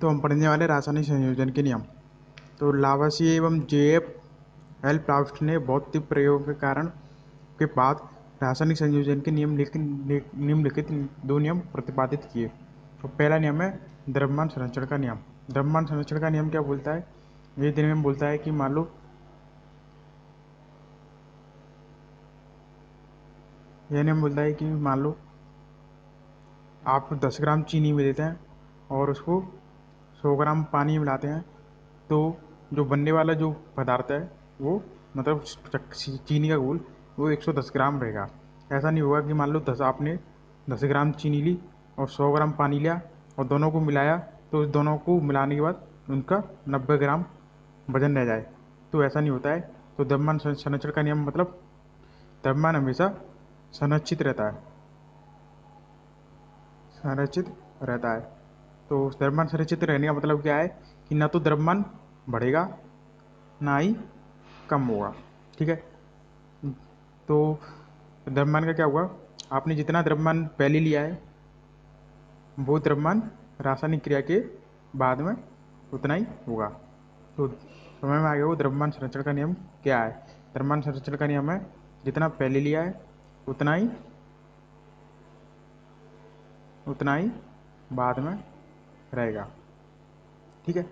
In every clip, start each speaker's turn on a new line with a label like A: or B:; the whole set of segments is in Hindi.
A: तो हम पढ़ने वाले रासायनिक संयोजन के नियम। तो लावासिए एवं जेएफ एल प्राउस्ट ने भौतिक प्रयोग के कारण के बाद रासायनिक संयोजन के निम्नलिखित दो नियम प्रतिपादित किए। तो पहला नियम है द्रव्यमान संरक्षण का नियम। द्रव्यमान संरक्षण का नियम क्या बोलता है? ये नियम बोलता है कि मान लो आप 10 ग्राम चीनी में देते हैं और उसको 100 ग्राम पानी मिलाते हैं, तो जो बनने वाला जो पदार्थ है वो मतलब चीनी का घोल वो 110 ग्राम रहेगा। ऐसा नहीं होगा कि मान लो आपने 10 ग्राम चीनी ली और 100 ग्राम पानी लिया और दोनों को मिलाया, तो दोनों को मिलाने के बाद उनका 90 ग्राम वजन रह जाए, तो ऐसा नहीं होता है। तो द्रव्यमान संरक्षण का नियम मतलब द्रव्यमान हमेशा संरक्षित रहता है। तो द्रव्यमान संरक्षित रहने का मतलब क्या है कि ना तो द्रव्यमान बढ़ेगा ना ही कम होगा। ठीक है, तो द्रव्यमान का क्या हुआ, आपने जितना द्रव्यमान पहले लिया है वो द्रव्यमान रासायनिक क्रिया के बाद में उतना ही होगा। तो समझ में आ गया वो द्रव्यमान संरक्षण का नियम क्या है। द्रव्यमान संरक्षण का नियम है जितना पहले लिया है उतना ही बाद में रहेगा। ठीक है,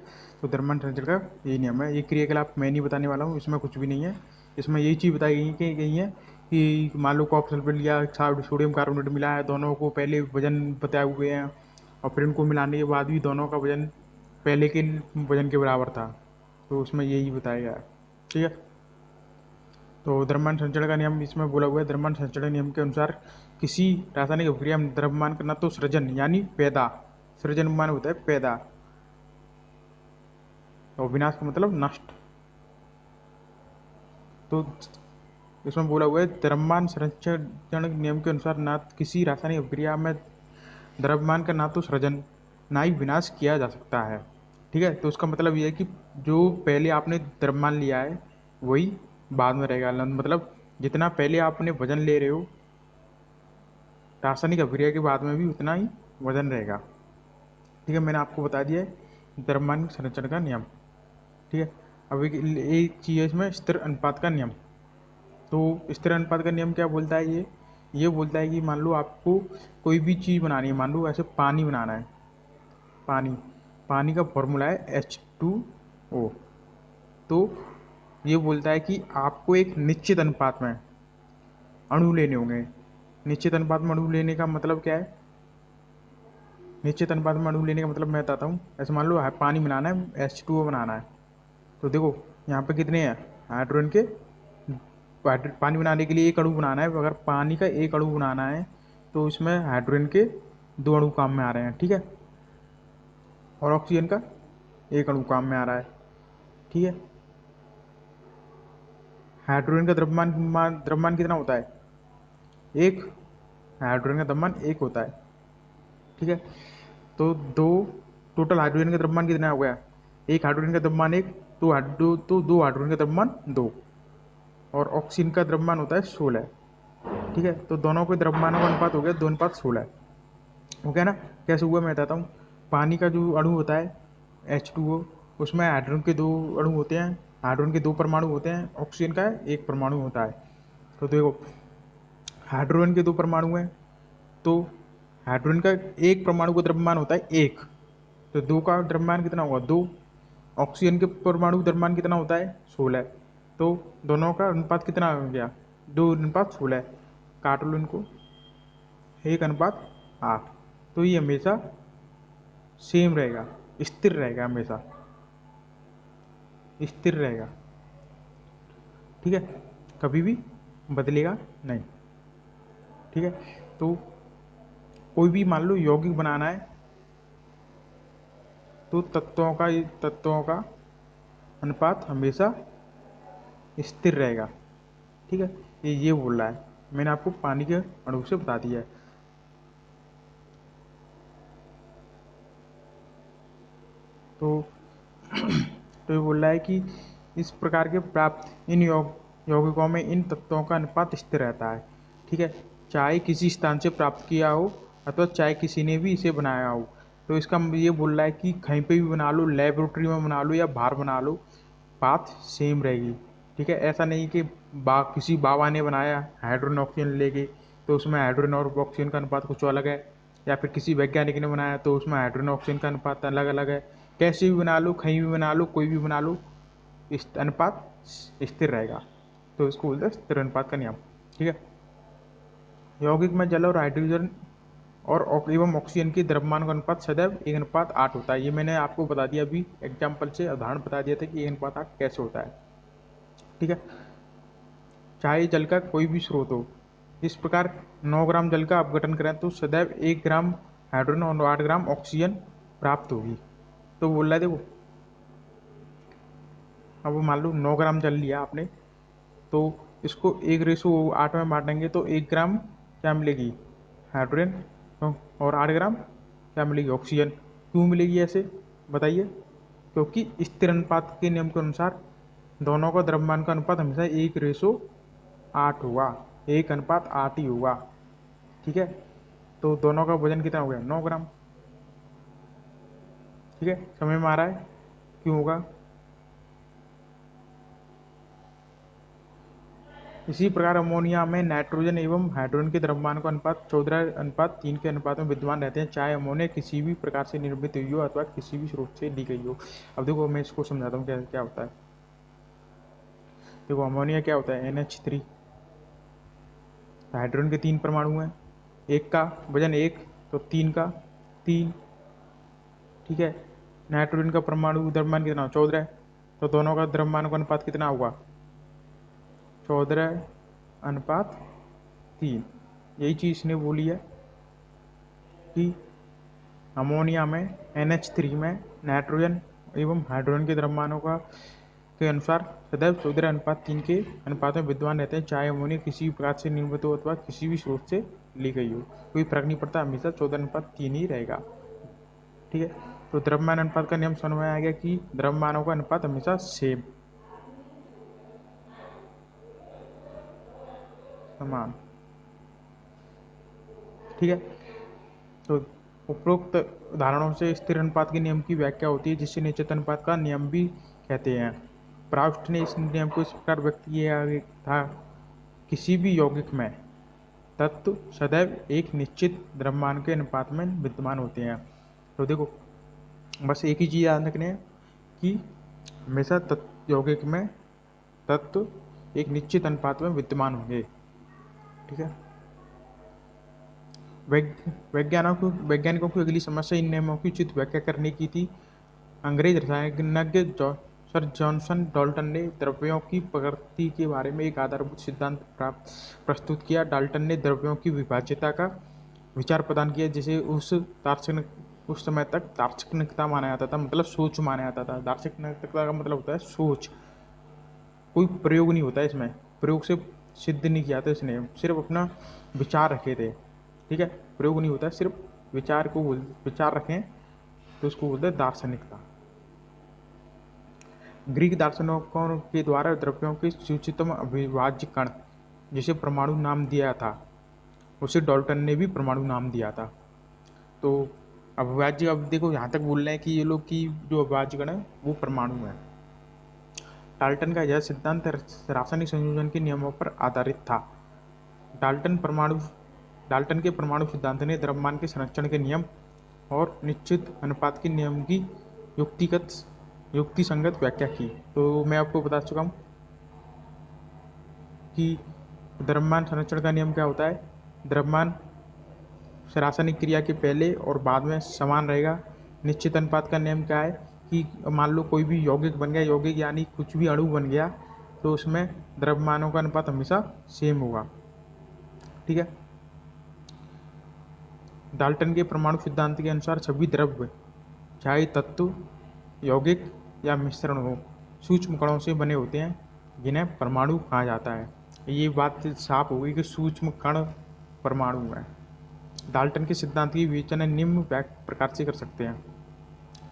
A: तो द्रव्यमान संरक्षण का यही नियम है। ये क्रियाकलाप मैं नहीं बताने वाला हूँ, इसमें कुछ भी नहीं है। इसमें यही चीज़ बताई गई है कि मान लो कॉपर सल्फेट लिया, सोडियम कार्बोनेट मिला है, दोनों को पहले वजन बताए हुए हैं और फिर उनको मिलाने के बाद भी दोनों का वजन पहले के वजन के बराबर था, तो उसमें यही बताया गया है। ठीक है, तो द्रव्यमान संचरण का नियम इसमें बोला हुआ है। द्रव्यमान संचरण नियम के अनुसार किसी रासायनिक अभिक्रिया में द्रव्यमान का न तो सृजन यानी पैदा, सृजन मान होता है पैदा, और विनाश का मतलब नष्ट। तो इसमें बोला हुआ है द्रव्यमान संरक्षण नियम के अनुसार ना किसी रासायनिक अभिक्रिया में द्रव्यमान का ना तो सृजन ना ही विनाश किया जा सकता है। ठीक है, तो उसका मतलब ये है कि जो पहले आपने द्रव्यमान लिया है वही बाद में रहेगा। मतलब जितना पहले आपने वजन ले रहे हो रासायनिक अभिक्रिया के बाद में भी उतना ही वजन रहेगा। ठीक है, मैंने आपको बता दिया है द्रव्यमान संरक्षण का नियम। ठीक है, अब एक चीज़ है इसमें स्थिर अनुपात का नियम। तो स्थिर अनुपात का नियम क्या बोलता है? ये बोलता है कि मान लो आपको कोई भी चीज़ बनानी है, मान लो ऐसे पानी बनाना है, पानी का फॉर्मूला है H2O। तो ये बोलता है कि आपको एक निश्चित अनुपात में अणु लेने होंगे। निश्चित अनुपात में अणु लेने का मतलब क्या है? निश्चित अनुपात में अणु लेने का मतलब मैं बताता हूँ। ऐसे मान लो पानी बनाना है, H2O बनाना है, तो देखो यहाँ पे कितने हैं हाइड्रोजन के। पानी बनाने के लिए एक अणु बनाना है, अगर पानी का एक अणु बनाना है तो इसमें हाइड्रोजन के 2 अणु काम में आ रहे हैं। ठीक है, और ऑक्सीजन का एक अणु काम में आ रहा है। ठीक है, हाइड्रोजन का द्रव्यमान कितना होता है? एक। हाइड्रोजन का द्रव्यमान एक होता है। ठीक है, तो टोटल हाइड्रोजन का द्रव्यमान कितना हो गया? एक हाइड्रोजन का द्रव्यमान एक, तो दो हाइड्रोजन का द्रव्यमान दो, और ऑक्सीजन का द्रव्यमान होता है 16। ठीक है, तो दोनों के द्रव्यमानों का अनुपात हो गया 2:16। हो गया ना? कैसे हुआ मैं बताता हूँ। पानी का जो अणु होता है H2O, उसमें हाइड्रोजन के 2 अणु होते हैं, हाइड्रोजन के 2 परमाणु होते हैं, ऑक्सीजन का एक परमाणु होता है। तो देखो हाइड्रोजन के 2 परमाणु हैं, तो हाइड्रोजन का एक परमाणु का द्रव्यमान होता है 1, तो 2 का द्रव्यमान कितना होगा 2। ऑक्सीजन के परमाणु द्रव्यमान कितना होता है 16, तो दोनों का अनुपात कितना हो गया 2:16। काट लो इनको, 1:8। तो ये हमेशा सेम रहेगा, स्थिर रहेगा, हमेशा स्थिर रहेगा। ठीक है, कभी भी बदलेगा नहीं। ठीक है, तो कोई भी मान लो यौगिक बनाना है तो तत्वों का अनुपात हमेशा स्थिर रहेगा। ठीक है, ये बोल रहा है। मैंने आपको पानी के अणु से बता दिया है। तो तो ये बोल रहा है कि इस प्रकार के प्राप्त इन यौगिकों में इन तत्वों का अनुपात स्थिर रहता है। ठीक है, चाहे किसी स्थान से प्राप्त किया हो अथवा चाहे किसी ने भी इसे बनाया हो, तो इसका ये बोल रहा है कि कहीं पे भी बना लो, लेबोरेटरी में बना लो या बाहर बना लो, पाथ सेम रहेगी। ठीक है, ऐसा नहीं कि किसी बाबा ने बनाया हाइड्रोजन ऑक्सीजन लेके तो उसमें हाइड्रोजन और ऑक्सीजन का अनुपात कुछ अलग है, या फिर किसी वैज्ञानिक ने बनाया तो उसमें हाइड्रोजन ऑक्सीजन का अनुपात अलग अलग है। कैसे भी बना लो, कहीं भी बना लो, कोई भी बना लो, इस अनुपात स्थिर रहेगा। तो इसको बोलते हैं स्थिर अनुपात का नियम। ठीक है, यौगिक में जल और हाइड्रोजन और एवं ऑक्सीजन की द्रव्यमान का अनुपात सदैव 1:8 होता है। ये मैंने आपको बता दिया अभी, एग्जाम्पल से उदाहरण बता दिया था कि 1:8 कैसे होता है। ठीक है, चाहे जल का कोई भी स्रोत हो, इस प्रकार 9 ग्राम जल का अपघटन करें तो सदैव 1 ग्राम हाइड्रोजन और 8 ग्राम ऑक्सीजन प्राप्त होगी। तो बोल रहा है देखो, अब मान लो 9 ग्राम जल लिया आपने, तो इसको 1:8 में बांटेंगे तो 1 ग्राम क्या मिलेगी, हाइड्रोजन, और 8 ग्राम क्या मिलेगी, ऑक्सीजन। क्यों मिलेगी ऐसे बताइए? क्योंकि स्थिर अनुपात के नियम के अनुसार दोनों का द्रव्यमान का अनुपात हमेशा 1:8 होगा, 1:8 ही होगा। ठीक है, तो दोनों का वजन कितना हो गया, 9 ग्राम। ठीक है, समझ में आ रहा है क्यों होगा? इसी प्रकार अमोनिया में नाइट्रोजन एवं हाइड्रोजन के द्रव्यमान का अनुपात 14:3 के अनुपात में विद्यमान रहते हैं, चाहे अमोनिया किसी भी प्रकार से निर्मित हुई हो अथवा किसी भी स्रोत से ली गई हो। अब देखो मैं इसको समझाता हूँ क्या क्या होता है। देखो अमोनिया क्या होता है, NH3, हाइड्रोजन के 3 परमाणु हैं, एक का वजन 1 तो 3 का 3। ठीक है, नाइट्रोजन का परमाणु द्रव्यमान कितना, 14 है, तो दोनों का द्रव्यमान का अनुपात कितना होगा, 14:3। यही चीज़ इसने बोली है कि अमोनिया में NH3 में नाइट्रोजन एवं हाइड्रोजन के द्रव्यमानों का के अनुसार सदैव 14:3 के अनुपात में विद्यमान रहते हैं, चाहे अमोनिया किसी भी प्रकार से निर्मित हो अथवा किसी भी स्रोत से ली गई हो, कोई फर्क नहीं पड़ता, हमेशा 14:3 ही रहेगा। ठीक है, तो द्रव्यमान अनुपात का नियम समझ में आ गया कि द्रव्यमानों का अनुपात हमेशा सेम, समान। ठीक है, तो उपरोक्त उदाहरणों से स्थिर अनुपात के नियम की व्याख्या होती है, जिसे निश्चित अनुपात का नियम भी कहते हैं। प्राउस्ट ने इस नियम को इस प्रकार व्यक्त किया था, किसी भी यौगिक में तत्व सदैव एक निश्चित द्रव्यमान के अनुपात में विद्यमान होते हैं। तो देखो बस एक ही चीज़ याद रखनी है कि हमेशा यौगिक में तत्व एक निश्चित अनुपात में विद्यमान होंगे। ठीक है, वैज्ञानिकों की अगली समस्या इन नियमों की उचित व्याख्या करने की थी। अंग्रेज रसायनज्ञ सर जॉनसन डाल्टन ने द्रव्यों की प्रकृति के बारे में एक आधारभूत सिद्धांत प्रस्तुत किया। डाल्टन ने द्रव्यों की विभाज्यता का विचार प्रदान किया, जिसे उस समय तक दार्शनिकता माना जाता था, मतलब सोच माना जाता था। दार्शनिकता का मतलब होता है सोच, कोई प्रयोग नहीं होता है इसमें, प्रयोग से सिद्ध नहीं किया था इसने, सिर्फ अपना विचार रखे थे। ठीक है, प्रयोग नहीं होता है, सिर्फ विचार रखें तो उसको बोलते हैं दार्शनिकता। ग्रीक दार्शनिकों के द्वारा द्रव्यों के सूक्ष्मतम अविभाज्य कण, जिसे परमाणु नाम दिया था, उसे डाल्टन ने भी परमाणु नाम दिया था। तो अविभाज्य, अब देखो यहाँ तक बोल रहे हैं कि ये लोग की जो अविभाज्य कण है वो परमाणु है। डाल्टन का यह सिद्धांत रासायनिक संयोजन के नियमों पर आधारित था। डाल्टन के परमाणु सिद्धांत ने द्रव्यमान के संरक्षण के नियम और निश्चित अनुपात के नियम की युक्तिसंगत व्याख्या की। तो मैं आपको बता चुका हूँ कि द्रव्यमान संरक्षण का नियम क्या होता है। द्रव्यमान रासायनिक क्रिया के पहले और बाद में समान रहेगा। निश्चित अनुपात का नियम क्या है कि मान लो कोई भी यौगिक बन गया, यौगिक यानी कुछ भी अणु बन गया, तो उसमें द्रव्यमानों का अनुपात हमेशा सेम होगा। ठीक है, डाल्टन के परमाणु सिद्धांत के अनुसार सभी द्रव्य, चाहे तत्व, यौगिक या मिश्रण हो, सूक्ष्म कणों से बने होते हैं, जिन्हें परमाणु कहा जाता है। ये बात साफ हो गई कि सूक्ष्म कण परमाणु है। डाल्टन के सिद्धांत की विवेचना निम्न प्रकार से कर सकते हैं।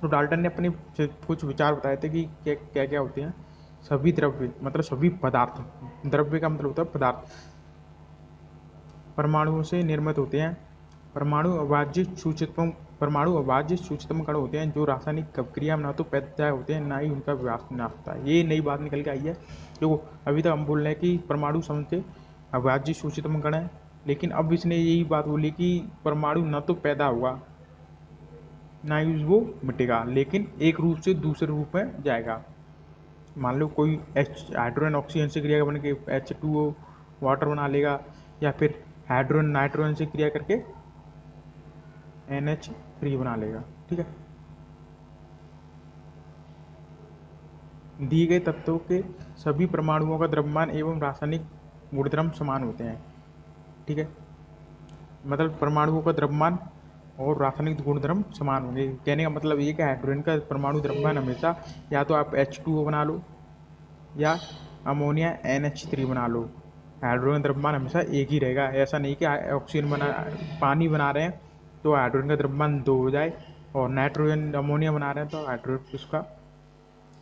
A: तो डाल्टन ने अपने कुछ विचार बताए थे कि क्या क्या होते हैं। सभी द्रव्य मतलब सभी पदार्थ, द्रव्य का मतलब होता है पदार्थ, परमाणुओं से निर्मित होते हैं। परमाणु अभाज्य सूक्ष्मतम कण होते हैं जो रासायनिक क्रिया में ना तो पैदा होते हैं ना ही उनका विनाश होता है। ये नई बात निकल के आई है। देखो अभी तक हम बोल रहे हैं कि परमाणु समझते अभाज्य सूक्ष्मतम कण है, लेकिन अब इसने यही बात बोली कि परमाणु ना तो पैदा हुआ ना ही वो मिटेगा, लेकिन एक रूप से दूसरे रूप में जाएगा। मान लो कोई हाइड्रोजन ऑक्सीजन से क्रिया बन के H2O वाटर बना लेगा, या फिर हाइड्रोजन नाइट्रोजन से क्रिया करके NH3 बना लेगा। ठीक है, दिए गए तत्वों के सभी परमाणुओं का द्रव्यमान एवं रासायनिक गुणधर्म समान होते हैं। ठीक है, मतलब परमाणुओं का द्रव्यमान और रासायनिक गुणधर्म समान होंगे। कहने का मतलब ये कि हाइड्रोजन का परमाणु द्रव्यमान हमेशा या तो आप H2O बना लो या अमोनिया NH3 बना लो, हाइड्रोजन द्रव्यमान हमेशा एक ही रहेगा। ऐसा नहीं कि ऑक्सीजन पानी बना रहे हैं तो हाइड्रोजन का द्रव्यमान 2 हो जाए, और नाइट्रोजन अमोनिया बना रहे हैं तो हाइड्रोजन उसका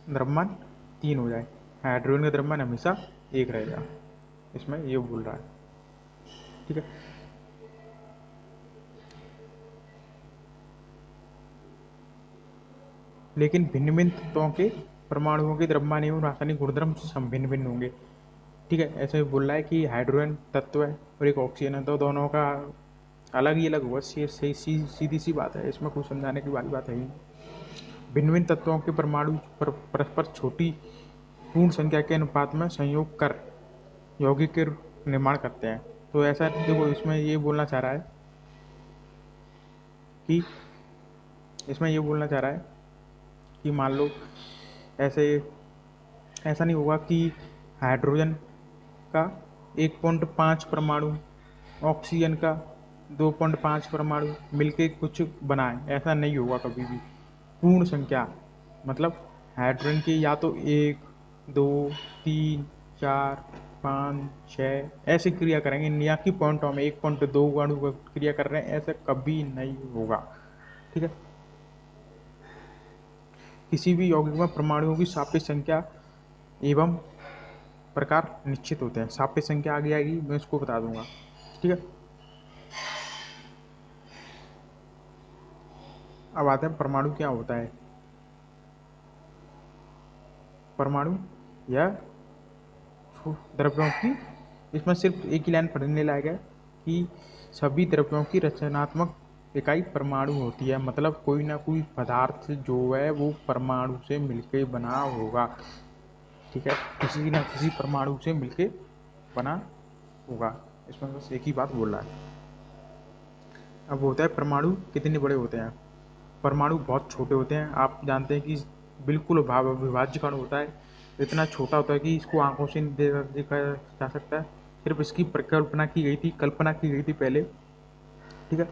A: द्रव्यमान 3 हो जाए। हाइड्रोजन का द्रव्यमान हमेशा एक रहेगा, इसमें ये बोल रहा है। ठीक है, लेकिन भिन्न भिन्न तत्वों के परमाणुओं के द्रव्यमान एवं रासायनिक गुणधर्म भिन्न भिन्न होंगे। ठीक है, ऐसे बोल रहा है कि हाइड्रोजन तत्व है और एक ऑक्सीजन है, तो दोनों का अलग ही अलग होगा। सीधी सी बात है, इसमें कुछ समझाने की वाली बात है ही। भिन्न भिन्न तत्वों के परमाणु परस्पर छोटी पूर्ण संख्या के अनुपात में संयोग कर यौगिक के निर्माण करते हैं। तो ऐसा देखो इसमें ये बोलना चाह रहा है कि मान लो ऐसे ऐसा नहीं होगा कि हाइड्रोजन का 1.5 परमाणु ऑक्सीजन का 2.5 परमाणु मिलके कुछ बनाए, ऐसा नहीं होगा कभी भी। पूर्ण संख्या मतलब हाइड्रोजन की या तो 1 2 3 4 5 6 ऐसे क्रिया करेंगे, या कि पॉइंटों में 1.2 अणु क्रिया कर रहे हैं, ऐसा कभी नहीं होगा। ठीक है, किसी भी यौगिक में परमाणुओं की सापेक्ष संख्या एवं प्रकार निश्चित होते हैं। सापेक्ष संख्या आगे आएगी, मैं उसको बता दूंगा। ठीक है, अब आते हैं परमाणु क्या होता है। परमाणु या द्रव्यों की, इसमें सिर्फ एक ही लाइन पढ़ने लायक है कि सभी द्रव्यों की रचनात्मक इकाई परमाणु होती है। मतलब कोई ना कोई पदार्थ जो है वो परमाणु से मिलके बना होगा। ठीक है, किसी ना किसी परमाणु से मिलके बना होगा, इसमें बस एक ही बात बोल रहा है। अब होता है परमाणु कितने बड़े होते हैं। परमाणु बहुत छोटे होते हैं। आप जानते हैं कि बिल्कुल अविभाज्य कण होता है, इतना छोटा होता है कि इसको आंखों से नहीं देखा जा सकता है। सिर्फ इसकी कल्पना की गई थी पहले। ठीक है,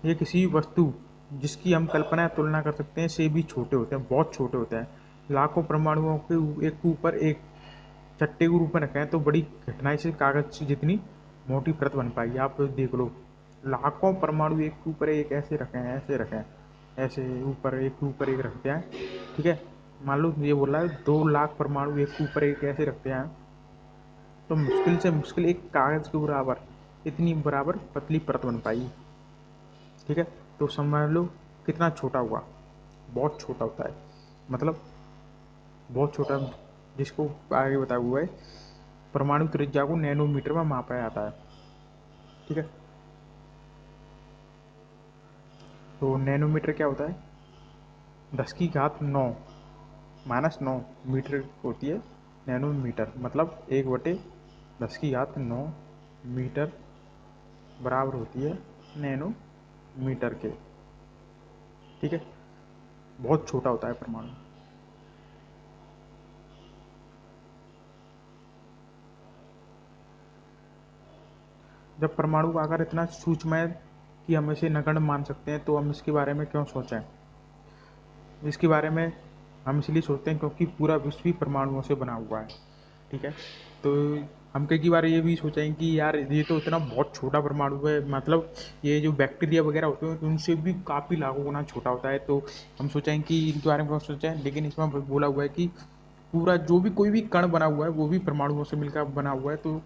A: ये किसी वस्तु जिसकी हम कल्पना तुलना कर सकते हैं से भी छोटे होते हैं, बहुत छोटे होते हैं। लाखों परमाणुओं के एक के ऊपर एक चट्टे के रूप में रखें तो बड़ी घटनाएं से कागज जितनी मोटी परत बन पाएगी। आप देख लो, लाखों परमाणु एक के ऊपर एक ऐसे रखें, ऐसे ऊपर एक रखते हैं। ठीक है, मान लो ये बोला है 2 लाख परमाणु एक के ऊपर एक ऐसे रखते हैं, तो मुश्किल से मुश्किल एक कागज के बराबर इतनी बराबर पतली परत बन पाएगी। ठीक है, तो समझ लो कितना छोटा हुआ, बहुत छोटा होता है, मतलब बहुत छोटा, जिसको आगे बताया हुआ है परमाणु त्रिज्या को नैनोमीटर में मापा जाता है। ठीक है, तो नैनोमीटर क्या होता है, 10⁻9 -9 मीटर होती है नैनोमीटर। मतलब 1/10⁻9 मीटर बराबर होती है नैनोमीटर के। ठीक है, बहुत छोटा होता है परमाणु। जब परमाणु का आकार इतना सूक्ष्म है कि हम इसे नगण्य मान सकते हैं, तो हम इसके बारे में क्यों सोचें। इसके बारे में हम इसलिए सोचते हैं क्योंकि पूरा विश्व ही परमाणुओं से बना हुआ है। ठीक है, तो हम कई बार ये भी सोचें कि यार ये तो इतना बहुत छोटा परमाणु है, मतलब ये जो बैक्टीरिया वगैरह होते हैं तो उनसे भी काफ़ी लाखों गुना छोटा होता है। तो हम सोचें कि इनके बारे में क्यों सोचें, लेकिन इसमें बोला हुआ है कि पूरा जो भी कोई भी कण बना हुआ है वो भी परमाणुओं से मिलकर बना हुआ है। तो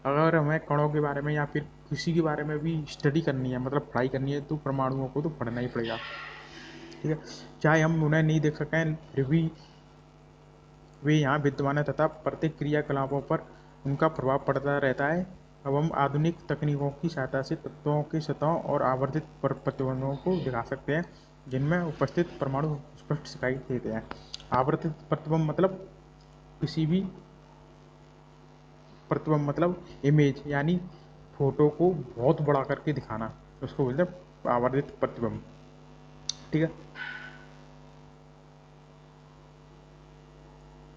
A: अगर हमें कणों के बारे में या फिर किसी के बारे में भी स्टडी करनी है, मतलब पढ़ाई करनी है, तो परमाणुओं को तो पढ़ना ही पड़ेगा। ठीक है, चाहे हम उन्हें नहीं देख सकें फिर भी वे यहाँ विद्यमान है तथा प्रत्येक क्रियाकलापों पर उनका प्रभाव पड़ता रहता है। अब हम आधुनिक तकनीकों की सहायता से तत्वों की सतहों और आवर्धित प्रतिबंधों को दिखा सकते हैं जिनमें उपस्थित परमाणु स्पष्ट दिखाई देते हैं। आवर्धित प्रतिबंध मतलब किसी भी प्रतिबंध मतलब इमेज यानी फोटो को बहुत बड़ा करके दिखाना, उसको बोलते हैं आवर्धित प्रतिबंध। ठीक है,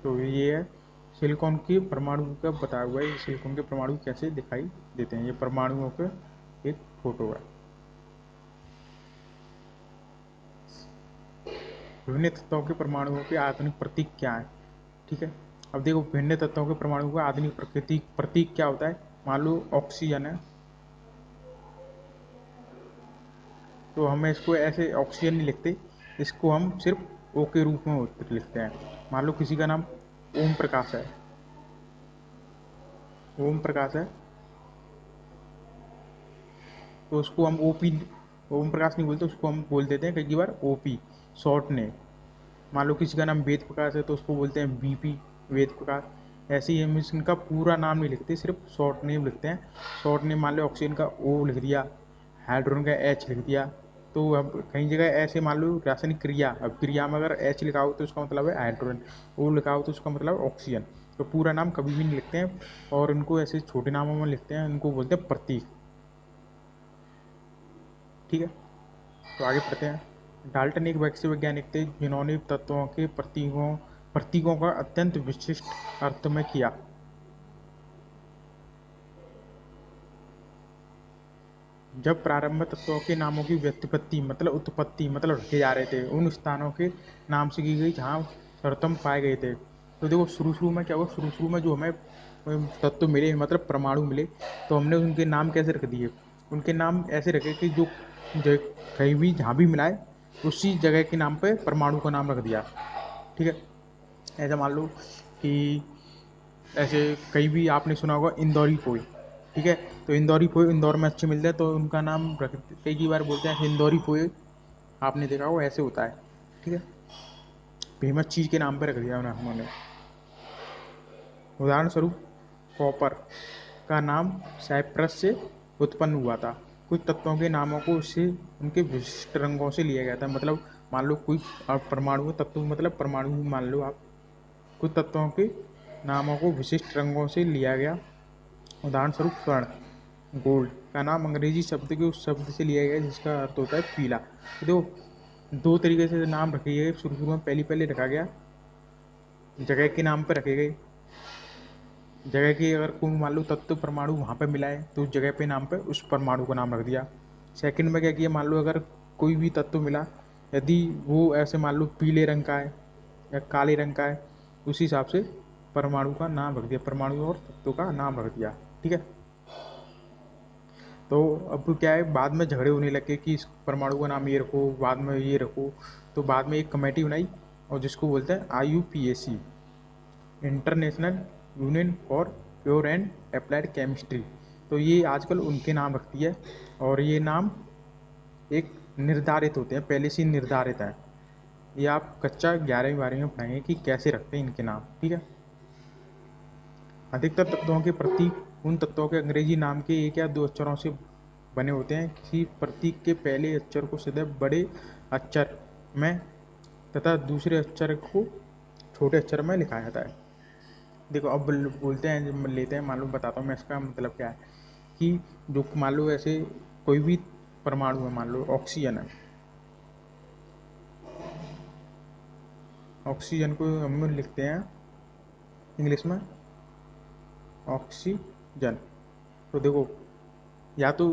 A: तो ये है सिलिकॉन के परमाणु का बताया हुआ है। सिलिकॉन के परमाणु कैसे दिखाई देते हैं, ये परमाणुओं के एक फोटो है। विभिन्न तत्वों के परमाणुओं के आधुनिक प्रतीक क्या है। ठीक है, अब देखो विभिन्न तत्वों के परमाणु का आधुनिक प्रतीक क्या होता है। मान लो ऑक्सीजन है, तो हमें इसको ऐसे ऑक्सीजन नहीं लिखते, इसको हम सिर्फ ओ के रूप में लिखते हैं। मान लो किसी का नाम ओम प्रकाश है, ओम प्रकाश है, तो उसको हम ओपी, ओम प्रकाश नहीं बोलते, उसको हम बोल देते हैं कई बार ओपी, शॉर्ट नेम। मान लो किसी का नाम वेद प्रकाश है तो उसको बोलते हैं बीपी, वेद प्रकाश। ऐसे ही हम इनका पूरा नाम नहीं लिखते, सिर्फ शॉर्ट नेम लिखते हैं। शॉर्ट नेम मान लो ऑक्सीजन का ओ लिख दिया, हाइड्रोजन का एच लिख दिया। तो अब कई जगह ऐसे मान लो रासायनिक क्रिया, अब क्रिया में अगर एच लिखा हो तो उसका मतलब है हाइड्रोजन, ओ लिखा हो तो उसका मतलब ऑक्सीजन। तो पूरा नाम कभी भी नहीं लिखते हैं, और उनको ऐसे छोटे नामों में लिखते हैं, उनको बोलते हैं प्रतीक। ठीक है, तो आगे पढ़ते हैं। डाल्टन एक वैसे वैज्ञानिक थे जिन्होंने तत्वों के प्रतीकों का अत्यंत विशिष्ट अर्थ में किया। जब प्रारंभ तत्वों के नामों की व्युत्पत्ति मतलब उत्पत्ति मतलब रखे जा रहे थे, उन स्थानों के नाम से की गई जहाँ सर्वोत्तम पाए गए थे। तो देखो शुरू शुरू में क्या हुआ, शुरू शुरू में जो हमें तत्व मिले मतलब परमाणु मिले, तो हमने उनके नाम कैसे रख दिए। उनके नाम ऐसे रखे कि जो कहीं भी जहाँ भी मिलाए उसी जगह के नाम पे परमाणु का नाम रख दिया। ठीक है, ऐसा मान लो कि ऐसे कहीं भी आपने सुना होगा इंदौरी पोई। ठीक है, तो इंदौरी पोई इंदौर में अच्छे मिलते हैं तो उनका नाम रख, कई बार बोलते हैं इंदौरी पोई, आपने देखा होगा ऐसे होता है। ठीक है, फेमस चीज़ के नाम पर रख दिया उन्होंने। उदाहरण स्वरूप कॉपर का नाम साइप्रस से उत्पन्न हुआ था। कुछ तत्वों के नामों को उससे उनके विशिष्ट रंगों से लिया गया था। मतलब मान लो कोई परमाणु तत्व मतलब परमाणु मान लो आप, कुछ तत्वों के नामों को विशिष्ट रंगों से लिया गया। उदाहरण स्वरूप स्वर्ण, गोल्ड का नाम अंग्रेजी शब्द के उस शब्द से लिया गया जिसका अर्थ होता है पीला। तो दो तरीके से नाम रखे गए, शुरू शुरू में पहले रखा गया जगह के नाम पर रखे गए। जगह की अगर कोई मान लो तत्व परमाणु वहाँ पे मिला है तो उस जगह पे नाम पे उस परमाणु का नाम रख दिया। सेकंड में क्या किया, मान लो अगर कोई भी तत्व मिला, यदि वो ऐसे मान लो पीले रंग का है या काले रंग का है, उसी हिसाब से परमाणु का नाम रख दिया, परमाणु और तत्व का नाम रख दिया। ठीक है, तो अब क्या है, बाद में झगड़े होने लगे कि इस परमाणु का नाम ये रखो, बाद में ये रखो। तो बाद में एक कमेटी बनाई और जिसको बोलते हैं IUPAC, international union for pure and applied chemistry. तो ये आजकल उनके नाम रखती है, और ये नाम एक निर्धारित होते हैं, पहले से निर्धारित है। ये आप कच्चा 11वीं 12वीं में पढ़ेंगे कि कैसे रखते हैं इनके नाम। ठीक है, अधिकतर तत्वों के प्रतीक उन तत्वों के अंग्रेजी नाम के एक या दो अक्षरों से बने होते हैं। किसी प्रतीक के पहले अक्षर को सदैव बड़े अक्षर में तथा दूसरे अक्षर को छोटे अक्षर में लिखा जाता है। देखो अब बोलते हैं, लेते हैं, मान लो बताता हूँ मैं इसका मतलब क्या है। कि जो मान लो ऐसे कोई भी परमाणु है, मान लो ऑक्सीजन है, ऑक्सीजन को हम लिखते हैं इंग्लिश में ऑक्सीजन। तो देखो या तो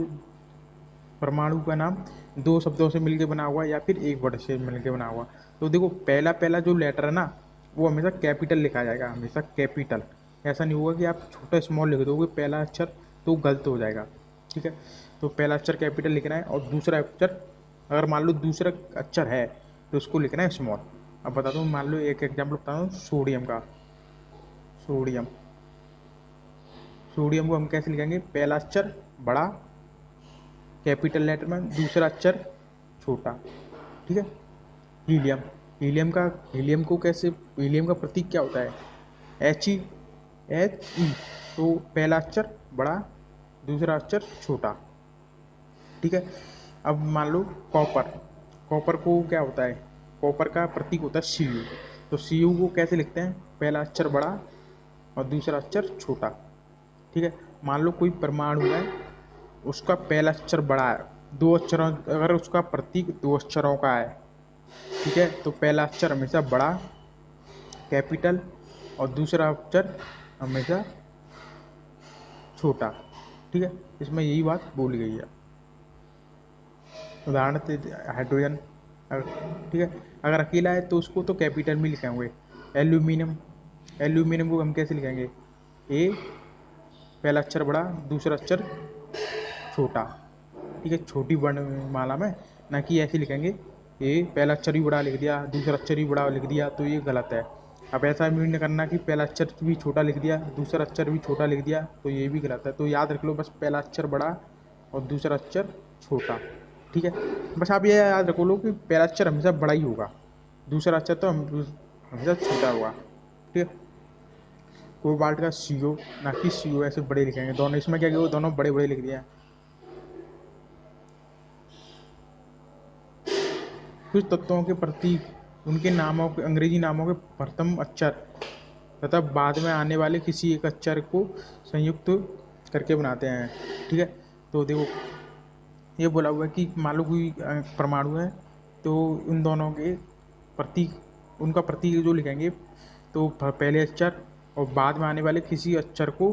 A: परमाणु का नाम दो शब्दों से मिलकर बना हुआ या फिर एक वर्ड से मिलकर बना हुआ। तो देखो पहला पहला जो लेटर है ना, वो हमेशा कैपिटल लिखा जाएगा, हमेशा कैपिटल। ऐसा नहीं होगा कि आप छोटा स्मॉल लिख दोगे पहला अक्षर, तो गलत हो जाएगा। ठीक है, तो पहला अक्षर कैपिटल लिखना है और दूसरा अक्षर, अगर मान लो दूसरा अक्षर है तो उसको लिखना है स्मॉल। अब बताता हूँ, मान लो एक एग्जाम्पल बताता हूँ सोडियम का। सोडियम, सोडियम को हम कैसे लिखेंगे, पहला अक्षर बड़ा कैपिटल लेटर में, दूसरा अक्षर छोटा। ठीक है। हीलियम, हीलियम को कैसे, हीलियम का प्रतीक क्या होता है, एच ई, तो पहला अक्षर बड़ा, दूसरा अक्षर छोटा। ठीक है। अब मान लो कॉपर, कॉपर को क्या होता है, कॉपर का प्रतीक होता है Cu। तो Cu को कैसे लिखते हैं, पहला अक्षर बड़ा और दूसरा अक्षर छोटा। ठीक है। मान लो कोई परमाणु है, उसका पहला अक्षर बड़ा है, दो अक्षरों, अगर उसका प्रतीक दो अक्षरों का है, ठीक है, तो पहला अक्षर हमेशा बड़ा कैपिटल और दूसरा अक्षर हमेशा छोटा। ठीक है। इसमें यही बात बोली गई है। उदाहरण हाइड्रोजन, ठीक है, अगर अकेला है तो उसको तो कैपिटल में लिखेंगे। एल्यूमिनियम, एल्यूमिनियम को हम कैसे लिखेंगे, ए पहला अक्षर बड़ा, दूसरा अक्षर छोटा। ठीक है, छोटी वर्णमाला में, ना कि ऐसे लिखेंगे ए पहला अक्षर भी बड़ा लिख दिया, दूसरा अक्षर भी बड़ा लिख दिया, तो ये गलत है। अब ऐसा भी नहीं करना कि पहला अक्षर भी छोटा लिख दिया, दूसरा अक्षर भी छोटा लिख दिया, तो ये भी गलत है। तो याद रख लो बस पहला अक्षर बड़ा और दूसरा अक्षर छोटा। ठीक है। बस आप ये याद रखो लो कि पहला अक्षर हमेशा बड़ा ही होगा, दूसरा अक्षर तो हमेशा छोटा होगा। ठीक है। कोबाल्ट का CO, ना कि CO ऐसे बड़े लिखेंगे दोनों, इसमें क्या किया, दोनों बड़े बड़े लिख दिया। कुछ तत्वों के प्रतीक उनके नामों के, अंग्रेजी नामों के प्रथम अक्षर तथा बाद में आने वाले किसी एक अक्षर को संयुक्त करके बनाते हैं। ठीक है। तो देखो ये बोला हुआ है कि मान लो कोई परमाणु है, तो उन दोनों के प्रतीक, उनका प्रतीक जो लिखेंगे, तो पहले अक्षर और बाद में आने वाले किसी अक्षर को,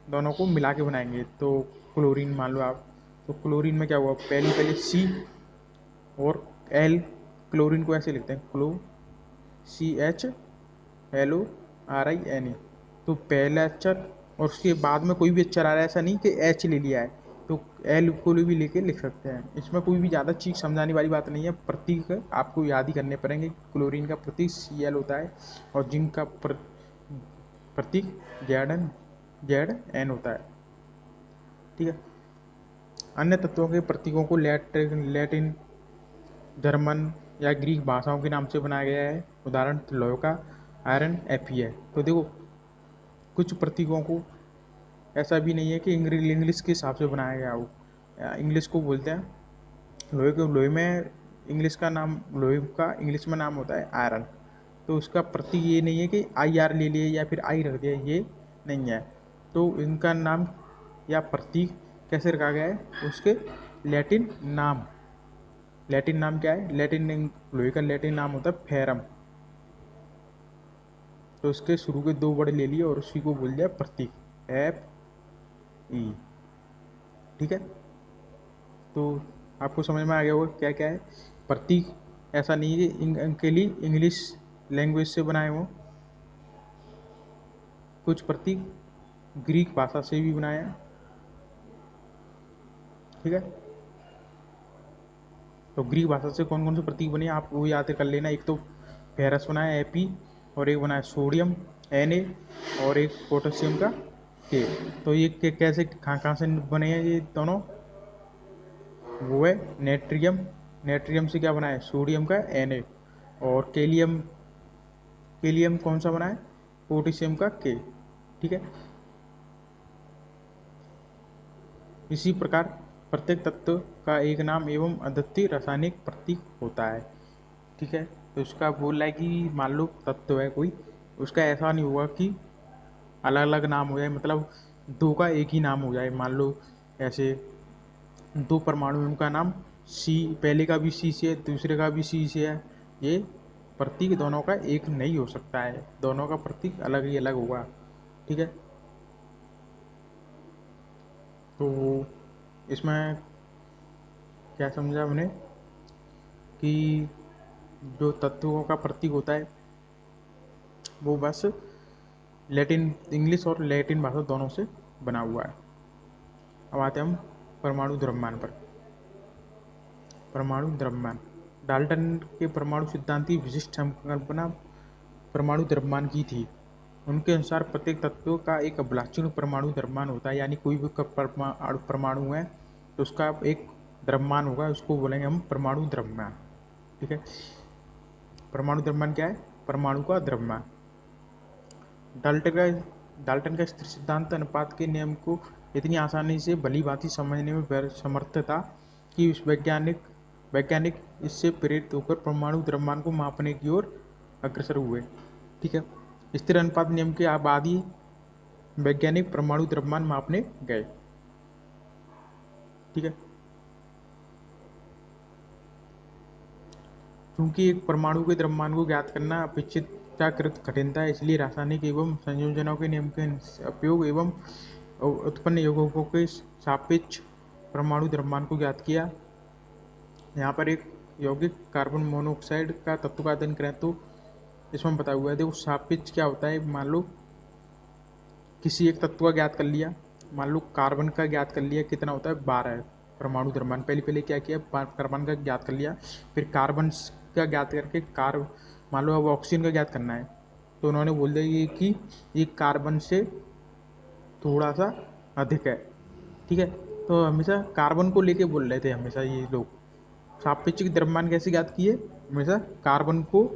A: दोनों को मिला के बनाएंगे। तो क्लोरीन मान लो आप, तो क्लोरीन में क्या हुआ, पहले C और L, क्लोरीन को ऐसे लिखते हैं CHLORINE। तो पहला अक्षर और उसके बाद में कोई भी अक्षर आ रहा है, ऐसा नहीं कि H ले लिया है, तो L को भी लेके लिख सकते हैं। इसमें कोई भी ज़्यादा चीज़ समझाने वाली बात नहीं है, प्रतीक आपको याद ही करने पड़ेंगे। क्लोरीन का प्रतीक Cl होता है और जिंक का प्रतीक ZN होता है। ठीक है। अन्य तत्वों के प्रतीकों को लैटिन, जर्मन या ग्रीक भाषाओं के नाम से बनाया गया है। उदाहरण लोहे का आयरन Fe है। तो देखो कुछ प्रतीकों को ऐसा भी नहीं है कि इंग्लिश के हिसाब से बनाया गया हो। इंग्लिश को बोलते हैं लोहे को, लोहे में इंग्लिश का नाम, लोहे का इंग्लिश में नाम होता है आयरन। तो उसका प्रतीक ये नहीं है कि IR ले लिए या फिर I रख दिया, ये नहीं है। तो इनका नाम या प्रतीक कैसे रखा गया है, उसके लैटिन नाम, लैटिन नाम क्या है, लोहे का लैटिन नाम होता है फेरम। तो उसके शुरू के दो वर्ड ले लिए और उसी को बोल दिया प्रतीक, FE। ठीक है। तो आपको समझ में आ गया होगा क्या क्या है प्रतीक। ऐसा नहीं है कि इनके लिए इंग्लिश लैंग्वेज से बनाए हों, कुछ प्रतीक ग्रीक भाषा से भी बनाए हैं। ठीक है। तो ग्रीक भाषा से कौन कौन से प्रतीक बने आप वो याद कर लेना। एक तो फेरस बना है Fe, और एक बना है सोडियम Na, और एक पोटेशियम का K। तो ये कैसे कहाँ से बने हैं ये दोनों, वो है नेट्रियम, नेट्रियम से क्या बना है, सोडियम का Na, और केलियम, केलियम कौन सा बना है, पोटेशियम का K। ठीक है। इसी प्रकार प्रत्येक तत्व का एक नाम एवं अद्वितीय रासायनिक प्रतीक होता है। ठीक है। तो उसका बोल रहा है कि मान लो तत्व है कोई, उसका ऐसा नहीं होगा कि अलग अलग नाम हो जाए, मतलब दो का एक ही नाम हो जाए। मान लो ऐसे दो परमाणु, उनका नाम C, पहले का भी C से है, दूसरे का भी C से है, ये प्रतीक दोनों का एक नहीं हो सकता है, दोनों का प्रतीक अलग ही अलग होगा। ठीक है। तो इसमें क्या समझा हमने कि जो तत्वों का प्रतीक होता है वो बस लैटिन, इंग्लिश और लैटिन भाषा दोनों से बना हुआ है। अब आते हैं हम परमाणु द्रव्यमान पर। परमाणु द्रव्यमान, डाल्टन के परमाणु सिद्धांत की विशिष्ट संकल्पना परमाणु द्रव्यमान की थी। उनके अनुसार प्रत्येक तत्व का एक अभिलाक्षणीय परमाणु द्रव्यमान होता है, यानी कोई भी परमाणु है तो उसका एक द्रव्यमान होगा, उसको बोलेंगे हम परमाणु द्रव्यमान। ठीक है, परमाणु द्रव्यमान क्या है? परमाणु का द्रव्यमान। डाल्टन का स्थिर सिद्धांत अनुपात के नियम को इतनी आसानी से भली भांति समझने में समर्थ था कि उस वैज्ञानिक इससे प्रेरित होकर परमाणु द्रव्यमान को मापने की ओर अग्रसर हुए। ठीक है, स्थिर अनुपात नियम के आबादी वैज्ञानिक परमाणु द्रव्यमान मापने गए। ठीक है, क्योंकि एक परमाणु के द्रव्यमान को ज्ञात करना अपेक्षाकृत कठिन था, इसलिए रासायनिक एवं संयोजनों के नियम के उपयोग एवं उत्पन्न यौगिकों के सापेक्ष परमाणु द्रव्यमान को ज्ञात किया। यहाँ पर एक यौगिक कार्बन मोनोऑक्साइड का तत्व का अध्ययन करें तो इसमें बताया हुआ है। देखो सापेक्ष क्या होता है, मान लो किसी एक तत्व का ज्ञात कर लिया, मान लो कार्बन का ज्ञात कर लिया, कितना होता है 12 परमाणु द्रव्यमान। पहले क्या किया, कार्बन का ज्ञात कर लिया, फिर कार्बन का ज्ञात करके मान लो अब ऑक्सीजन का ज्ञात करना है, तो उन्होंने बोल दिया कि ये कार्बन से थोड़ा सा अधिक है। ठीक है, तो हमेशा कार्बन को लेके बोल रहे थे हमेशा ये लोग। सापेक्षिक द्रव्यमान कैसे ज्ञात किए, हमेशा कार्बन को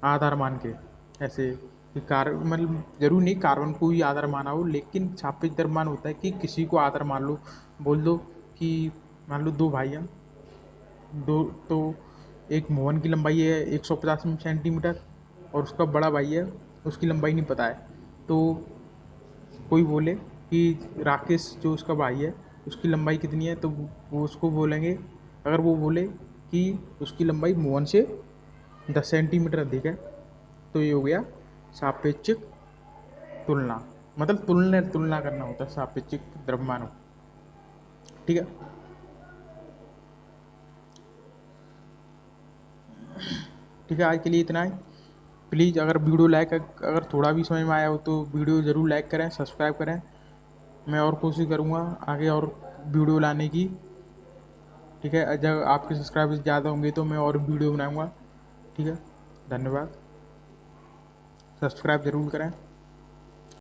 A: आधार मान के, ऐसे कि मतलब जरूर नहीं कार्बन को ही आधार माना हो, लेकिन सापेक्ष द्रव्यमान होता है कि किसी को आधार मान लो। बोल दो कि मान लो दो भाई हैं, दो तो एक मोहन की लंबाई है 150 सेंटीमीटर और उसका बड़ा भाई है उसकी लंबाई नहीं पता है, तो कोई बोले कि राकेश जो उसका भाई है उसकी लंबाई कितनी है, तो वो उसको बोलेंगे, अगर वो बोले कि उसकी लंबाई मोहन से 10 सेंटीमीटर अधिक है, तो ये हो गया सापेक्षिक तुलना। मतलब तुलना करना होता है सापेक्षिक द्रव्यमानों। ठीक है, ठीक है, आज के लिए इतना है। प्लीज़ अगर थोड़ा भी समझ में आया हो तो वीडियो ज़रूर लाइक करें, सब्सक्राइब करें। मैं और कोशिश करूँगा आगे और वीडियो लाने की। ठीक है, जब आपके सब्सक्राइबर्स ज़्यादा होंगे तो मैं और वीडियो बनाऊँगा। ठीक है, धन्यवाद, सब्सक्राइब ज़रूर करें।